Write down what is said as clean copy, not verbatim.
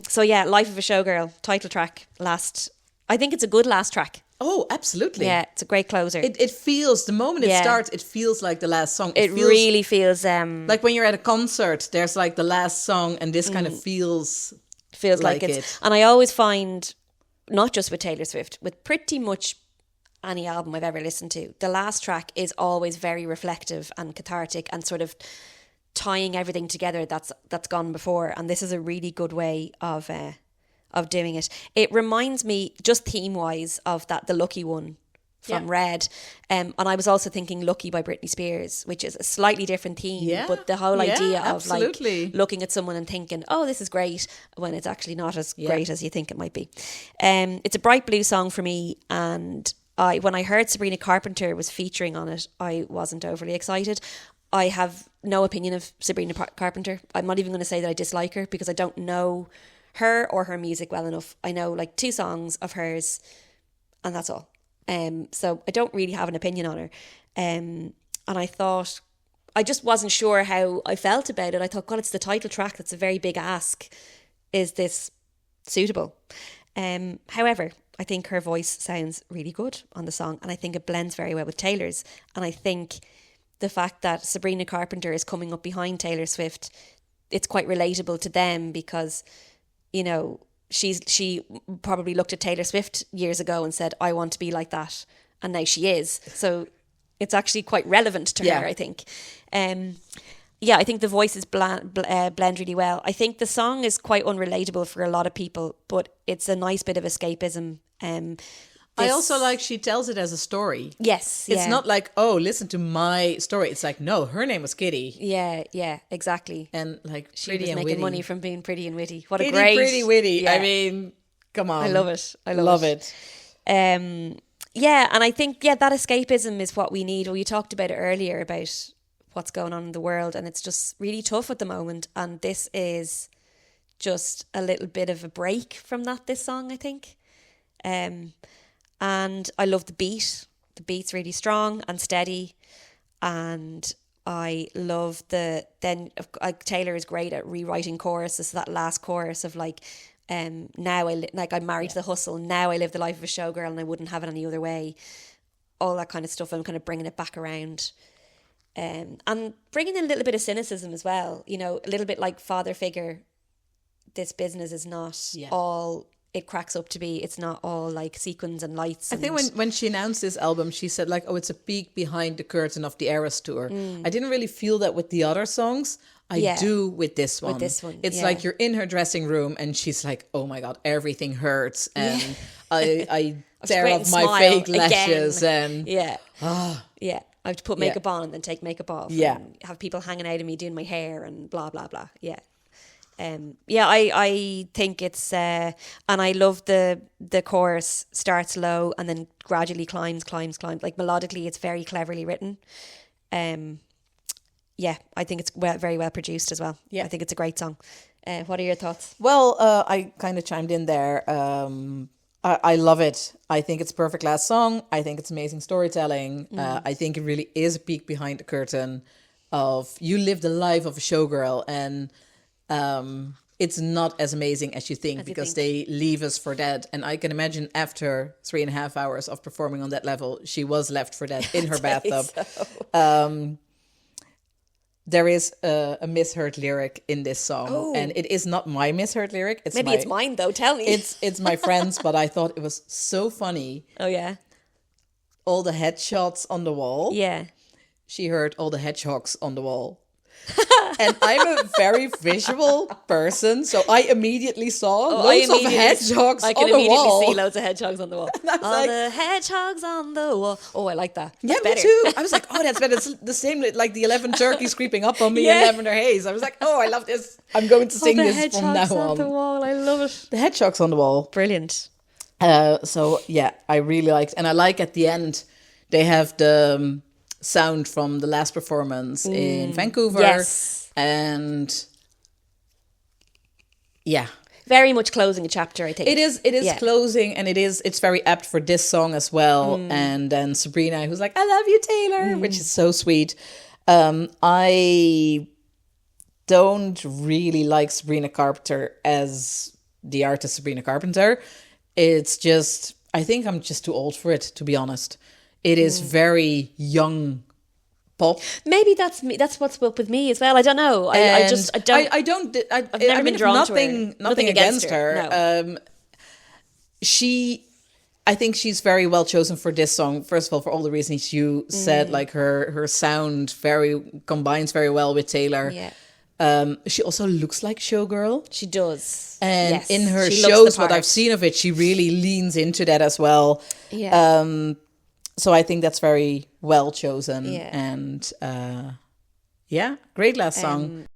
So yeah, Life of a Showgirl, title track, I think it's a good last track. Oh, absolutely. Yeah, it's a great closer. It feels, the moment it starts, it feels like the last song. It feels, really feels... like when you're at a concert, there's like the last song, and this kind of feels like it's... And I always find, not just with Taylor Swift, with pretty much any album I've ever listened to, the last track is always very reflective and cathartic and sort of tying everything together that's gone before. And this is a really good way of doing it. It reminds me, just theme-wise, of the Lucky One from Red. And I was also thinking Lucky by Britney Spears, which is a slightly different theme, but the whole idea of like looking at someone and thinking, oh, this is great, when it's actually not as great as you think it might be. It's a bright blue song for me, and when I heard Sabrina Carpenter was featuring on it, I wasn't overly excited. I have no opinion of Sabrina Carpenter. I'm not even going to say that I dislike her, because I don't know her or her music well enough. I know like 2 songs of hers, and that's all. So I don't really have an opinion on her. And I thought, I just wasn't sure how I felt about it. I thought, God, it's the title track. That's a very big ask. Is this suitable? However, I think her voice sounds really good on the song, and I think it blends very well with Taylor's. And I think the fact that Sabrina Carpenter is coming up behind Taylor Swift, it's quite relatable to them, because, you know, she probably looked at Taylor Swift years ago and said, I want to be like that. And now she is. So it's actually quite relevant to her, I think. I think the voices blend really well. I think the song is quite unrelatable for a lot of people, but it's a nice bit of escapism. I also like she tells it as a story. Yes. It's not like, oh, listen to my story. It's like, no, her name was Kitty. Yeah, exactly. And like, she was making money from being pretty and witty. What Kitty, a great... pretty witty. Yeah. I mean, come on. I love it. Love it. And I think, that escapism is what we need. Well, you talked about it earlier, about what's going on in the world, and it's just really tough at the moment. And this is just a little bit of a break from that, this song, I think. And I love the beat. The beat's really strong and steady. And I love Taylor is great at rewriting choruses. So that last chorus of like, now I'm married to the hustle. Now I live the life of a showgirl, and I wouldn't have it any other way. All that kind of stuff. I'm kind of bringing it back around. And bringing in a little bit of cynicism as well. You know, a little bit like father figure. This business is not all it cracks up to be. It's not all like sequins and lights. I think when she announced this album, she said like, oh, it's a peek behind the curtain of the Eras tour. I didn't really feel that with the other songs. I do with this one. It's like you're in her dressing room and she's like, oh my God, everything hurts. And I tear off my fake lashes. And I have to put makeup on and then take makeup off. And have people hanging out of me doing my hair and blah, blah, blah. I think it's and I love the chorus starts low and then gradually climbs. Like melodically, it's very cleverly written. I think it's very well produced as well. I think it's a great song. What are your thoughts? Well, I kind of chimed in there. I love it. I think it's a perfect last song. I think it's amazing storytelling. I think it really is a peek behind the curtain of you live the life of a showgirl, and it's not as amazing as you think, because they leave us for dead. And I can imagine after 3.5 hours of performing on that level, she was left for dead in her bathtub. So. There is a misheard lyric in this song, and it is not my misheard lyric. It's mine though. Tell me. It's my friend's, but I thought it was so funny. Oh yeah. All the headshots on the wall. Yeah. She heard all the hedgehogs on the wall. And I'm a very visual person, so I immediately saw loads of hedgehogs on the wall. I can immediately see loads of hedgehogs on the wall. All the hedgehogs on the wall. Oh, I like that. That's better. Me too. I was like, oh, that's better. It's the same like the 11 turkeys creeping up on me in Lavender Haze. I was like, oh, I love this. I'm going to sing this from now on. The hedgehogs on the wall. I love it. The hedgehogs on the wall. Brilliant. I really liked, and I like at the end they have the sound from the last performance in Vancouver. Yes. And very much closing a chapter, I think. It is closing, and it's very apt for this song as well. And then Sabrina, who's like, I love you, Taylor, which is so sweet. I don't really like Sabrina Carpenter as the artist Sabrina Carpenter. It's just, I think I'm just too old for it, to be honest. It is very young pop. Maybe that's me. That's what's up with me as well. I don't know. I've never been drawn to her. Nothing against her. No. I think she's very well chosen for this song. First of all, for all the reasons you said, like her sound combines very well with Taylor. Yeah. She also looks like Showgirl. She does. And yes. in her she shows, what I've seen of it, she really leans into that as well. Yeah. So I think that's very well chosen. Yeah. And great last song.